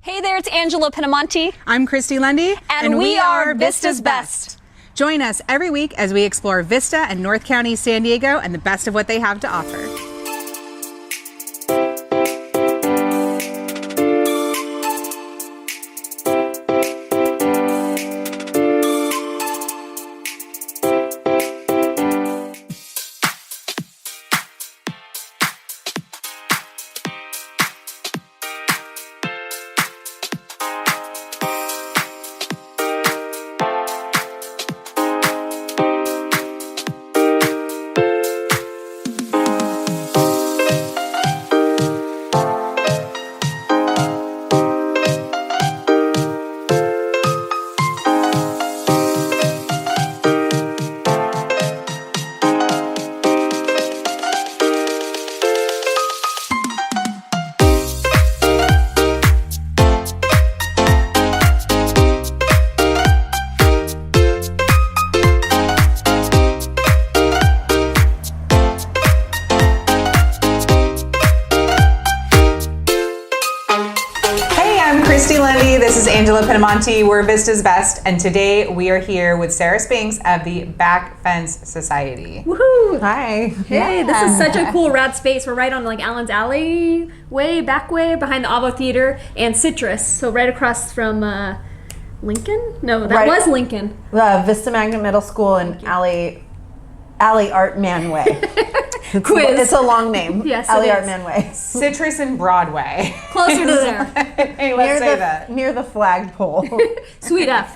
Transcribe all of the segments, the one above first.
Hey there, it's Angela Pinamonti. I'm Christy Lundy. And we are Vista's Best. Join us every week as we explore Vista and North County, San Diego, and the best of what they have to offer. This is Angela Pinamonti. We're Vista's Best, and today we are here with Sarah Spinks of the Backfence Society. Woohoo! Hi. Hey, this is such a cool rad space. We're right on like Allen's Alley back way behind the Avo Theater and Citrus. So right across from Lincoln? No, that was Lincoln. Vista Magnet Middle School and Alley Art Man Way. Quiz. It's a long name. Yes, Alley it Art is. Man Way. Citrus and Broadway. Closer to there. Hey, let's say that. Near the flagpole. Sweet F.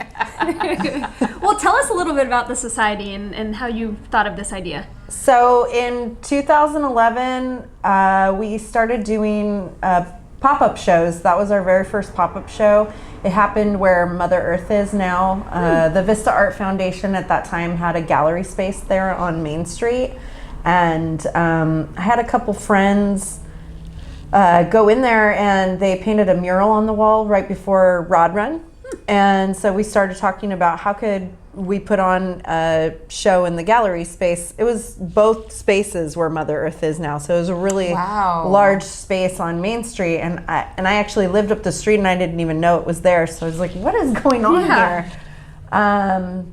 Well, tell us a little bit about the society and how you thought of this idea. So in 2011, we started doing pop-up shows. That was our very first pop-up show. It happened where Mother Earth is now. The Vista Art Foundation at that time had a gallery space there on Main Street. And I had a couple friends go in there, and they painted a mural on the wall right before Rod Run. And so we started talking about how could we put on a show in the gallery space. It was both spaces where Mother Earth is now, so it was a really large space on Main Street. And I actually lived up the street, and I didn't even know it was there. So I was like, what is going on here?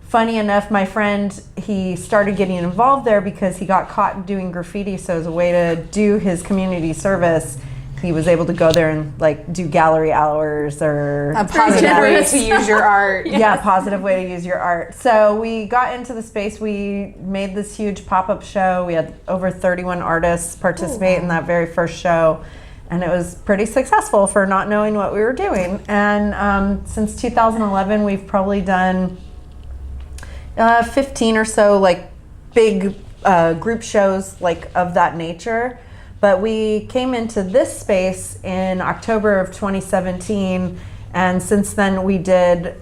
Funny enough, my friend, he started getting involved there because he got caught doing graffiti. So as a way to do his community service, he was able to go there and like do gallery hours or a positive way to use your art. Yeah, positive way to use your art. So we got into the space. We made this huge pop-up show. We had over 31 artists participate in that very first show. And it was pretty successful for not knowing what we were doing. And since 2011, we've probably done 15 or so like big group shows like of that nature. But we came into this space in October of 2017, and since then we did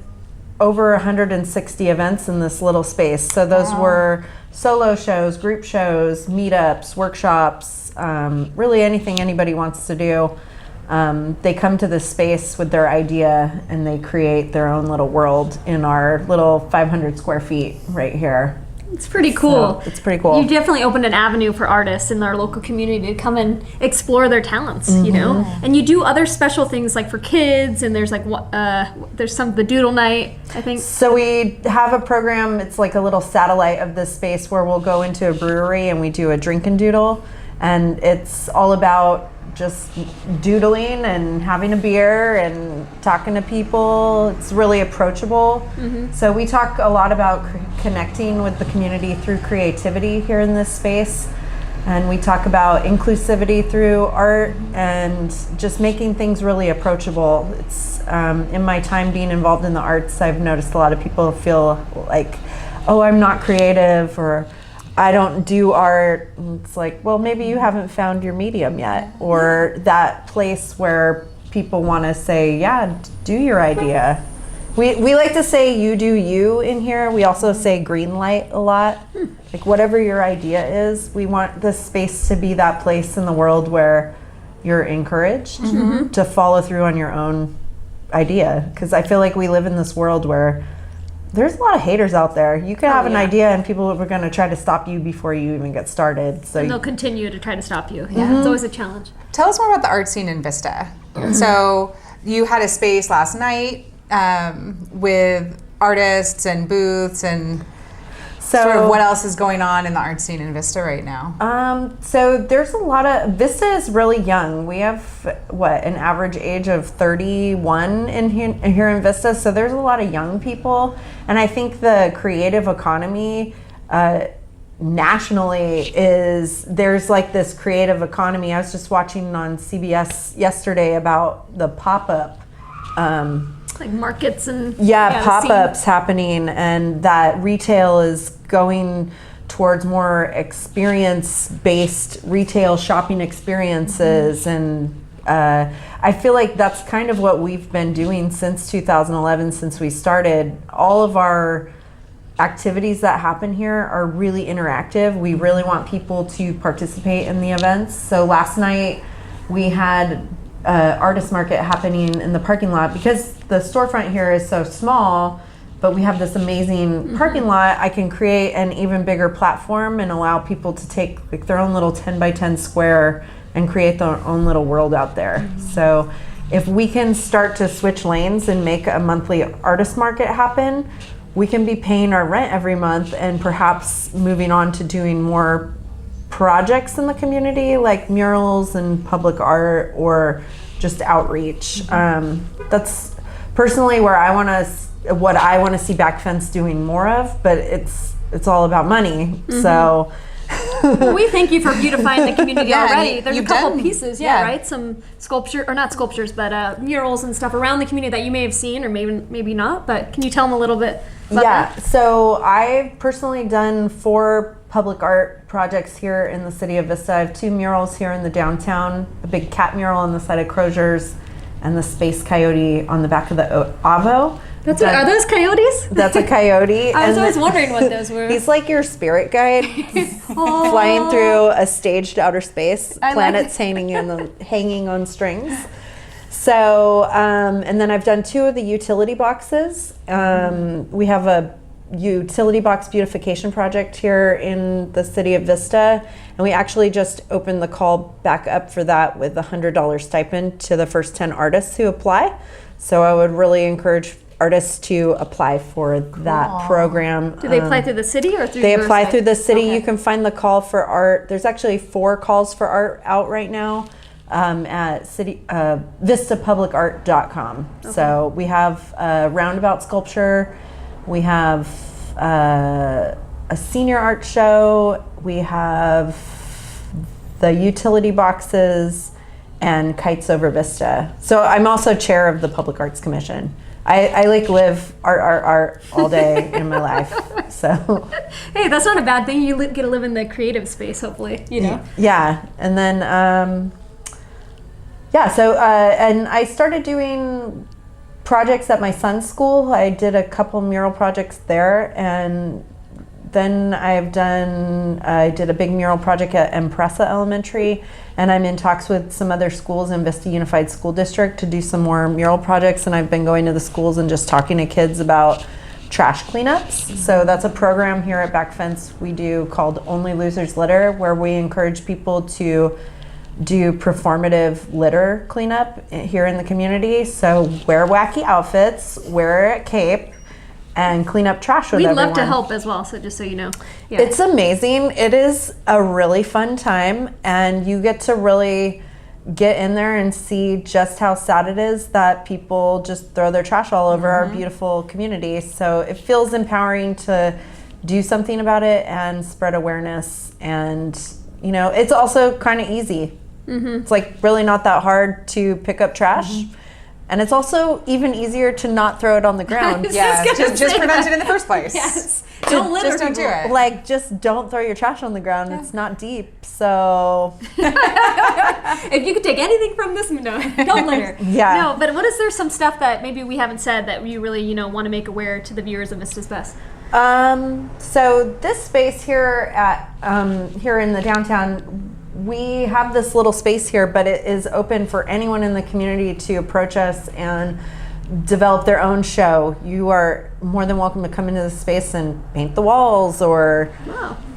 over 160 events in this little space. So those were solo shows, group shows, meetups, workshops, really anything anybody wants to do. They come to this space with their idea and they create their own little world in our little 500 square feet right here. It's pretty cool. So, it's pretty cool. You definitely opened an avenue for artists in our local community to come and explore their talents, you know? And you do other special things like for kids, and there's like, there's the doodle night, I think. So we have a program, it's like a little satellite of this space where we'll go into a brewery and we do a drink and doodle. And it's all about just doodling and having a beer and talking to people. It's really approachable. So we talk a lot about connecting with the community through creativity here in this space. And we talk about inclusivity through art and just making things really approachable. It's in my time being involved in the arts, I've noticed a lot of people feel like, oh, I'm not creative, or I don't do art. And it's like, well, maybe you haven't found your medium yet, or that place where people want to say, yeah, do your idea. We like to say you do you in here. We also say green light a lot. Like whatever your idea is, we want this space to be that place in the world where you're encouraged to follow through on your own idea. Because I feel like we live in this world where there's a lot of haters out there. You could have an idea and people are going to try to stop you before you even get started. So and they'll continue to try to stop you. Yeah, it's always a challenge. Tell us more about the art scene in Vista. So you had a space last night with artists and booths and sort of what else is going on in the art scene in Vista right now? So there's a lot of, Vista is really young. We have, an average age of 31 here in Vista. So there's a lot of young people. And I think the creative economy nationally there's like this creative economy. I was just watching on CBS yesterday about the pop-up. Like markets and pop-ups happening, and that retail is going towards more experience-based retail shopping experiences. And I feel like that's kind of what we've been doing since 2011, since we started. All of our activities that happen here are really interactive. We really want people to participate in the events. So last night we had artist market happening in the parking lot. Because the storefront here is so small, but we have this amazing parking lot, I can create an even bigger platform and allow people to take like their own little 10 by 10 square and create their own little world out there. So if we can start to switch lanes and make a monthly artist market happen, we can be paying our rent every month and perhaps moving on to doing more projects in the community, like murals and public art or just outreach. That's personally where what I want to see Backfence doing more of, but it's all about money. So well, we thank you for beautifying the community already. There's a you've couple done- pieces, right? Some sculpture, or not sculptures, but murals and stuff around the community that you may have seen or maybe not. But can you tell them a little bit about that? So I've personally done 4 public art projects here in the city of Vista. I have 2 murals here in the downtown, a big cat mural on the side of Crozier's and the space coyote on the back of the Avo. Are those coyotes? That's a coyote. I was always wondering what those were. He's like your spirit guide, flying through a staged outer space, planets hanging on strings. So, and then I've done 2 of the utility boxes. We have a utility box beautification project here in the city of Vista, and we actually just opened the call back up for that with a $100 stipend to the first 10 artists who apply. So I would really encourage artists to apply for that program. Do they apply through the city or through They your apply site? through the city. Okay. You can find the call for art. There's actually 4 calls for art out right now at vistapublicart.com. Okay. So we have a roundabout sculpture. We have a senior art show. We have the utility boxes and kites over Vista. So I'm also chair of the Public Arts Commission. I like live art all day in my life. So hey, that's not a bad thing. You get to live in the creative space, hopefully. You know. Yeah, and then and I started doing projects at my son's school. I did a couple mural projects there, and then I did a big mural project at Empresa Elementary, and I'm in talks with some other schools in Vista Unified School District to do some more mural projects, and I've been going to the schools and just talking to kids about trash cleanups. So that's a program here at Backfence we do called Only Losers Litter, where we encourage people to do performative litter cleanup here in the community. So wear wacky outfits, wear a cape, and clean up trash with everyone. We'd love to help as well, so just so you know. Yeah. It's amazing. It is a really fun time, and you get to really get in there and see just how sad it is that people just throw their trash all over our beautiful community. So it feels empowering to do something about it and spread awareness. And, you know, it's also kind of easy. It's like really not that hard to pick up trash. And it's also even easier to not throw it on the ground. Yeah, just prevent it in the first place. Yes. Don't litter. Just don't do it. Like, just don't throw your trash on the ground. Yeah. It's not deep, so. If you could take anything from this, no, don't litter. Yeah. No, but what is there some stuff that maybe we haven't said that you really, want to make aware to the viewers of Vistas Best? So this space here here in the downtown, we have this little space here, but it is open for anyone in the community to approach us and develop their own show. You are more than welcome to come into the space and paint the walls, or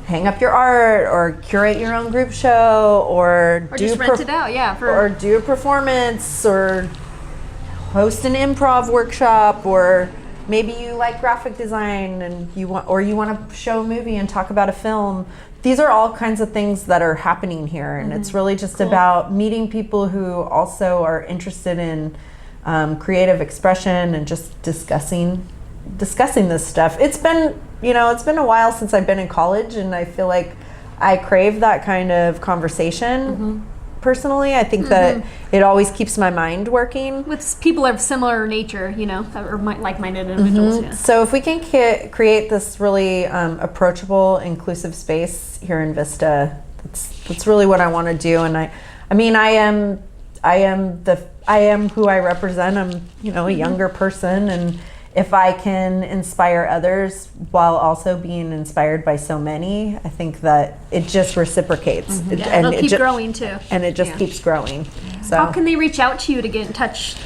hang up your art, or curate your own group show, or just rent it out, or do a performance, or host an improv workshop, or maybe you like graphic design and you want to show a movie and talk about a film. These are all kinds of things that are happening here, and it's really just about meeting people who also are interested in creative expression and just discussing this stuff. It's been a while since I've been in college, and I feel like I crave that kind of conversation. Personally, I think that it always keeps my mind working. With people of similar nature, or like-minded individuals. Yeah. So if we can create this really approachable, inclusive space here in Vista, that's really what I want to do. And I am who I represent. I'm a younger person, and if I can inspire others while also being inspired by so many, I think that it just reciprocates. It'll keep growing too. And it just keeps growing. So how can they reach out to you to get in touch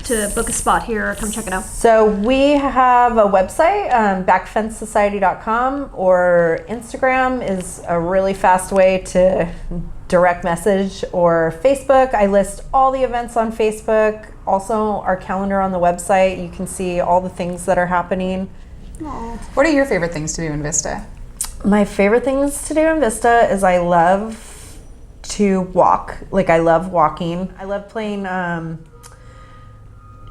to book a spot here or come check it out? So we have a website, backfencesociety.com, or Instagram is a really fast way to direct message, or Facebook. I list all the events on Facebook. Also, our calendar on the website. You can see all the things that are happening. Aww. What are your favorite things to do in Vista? My favorite things to do in Vista is I love to walk. Like, I love walking. I love playing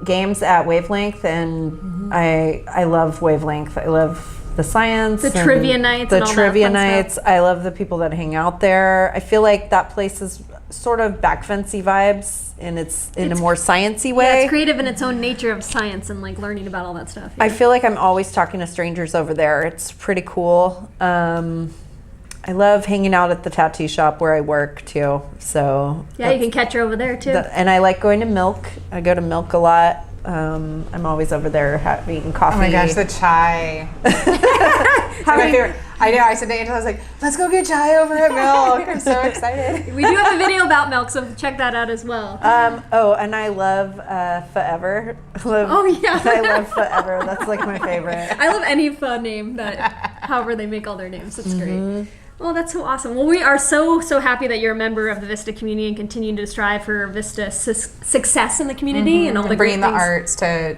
games at Wavelength, and I love Wavelength. I love the science, the trivia nights, the and all trivia that fun nights. stuff. I love the people that hang out there. I feel like that place is sort of Backfence-y vibes, and it's in a more sciencey way. Yeah, it's creative in its own nature of science and like learning about all that stuff. Yeah. I feel like I'm always talking to strangers over there. It's pretty cool. I love hanging out at the tattoo shop where I work too. So yeah, you can catch her over there too. And I like going to Milk. I go to Milk a lot. I'm always over there eating coffee. Oh my gosh, the chai. It's my favorite. I know. I said to Angela, I was like, "Let's go get chai over at Milk." I'm so excited. We do have a video about Milk, so check that out as well. And I love Forever. Oh yeah, I love Forever. That's like my favorite. I love any pho name however they make all their names. That's great. Well, that's so awesome. Well, we are so happy that you're a member of the Vista community and continue to strive for Vista success in the community and all the bringing great the things. arts to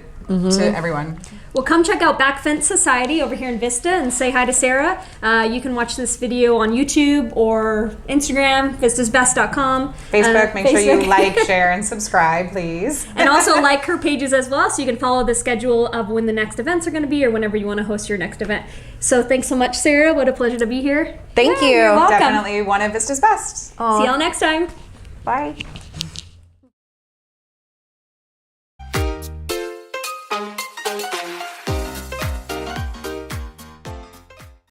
everyone. Well, come check out Backfence Society over here in Vista and say hi to Sarah. You can watch this video on YouTube or Instagram, vistasbest.com. Facebook, make sure you like, share, and subscribe, please. And also like her pages as well, so you can follow the schedule of when the next events are going to be or whenever you want to host your next event. So thanks so much, Sarah. What a pleasure to be here. Thank you. You're welcome. Definitely one of Vista's best. See y'all next time. Bye.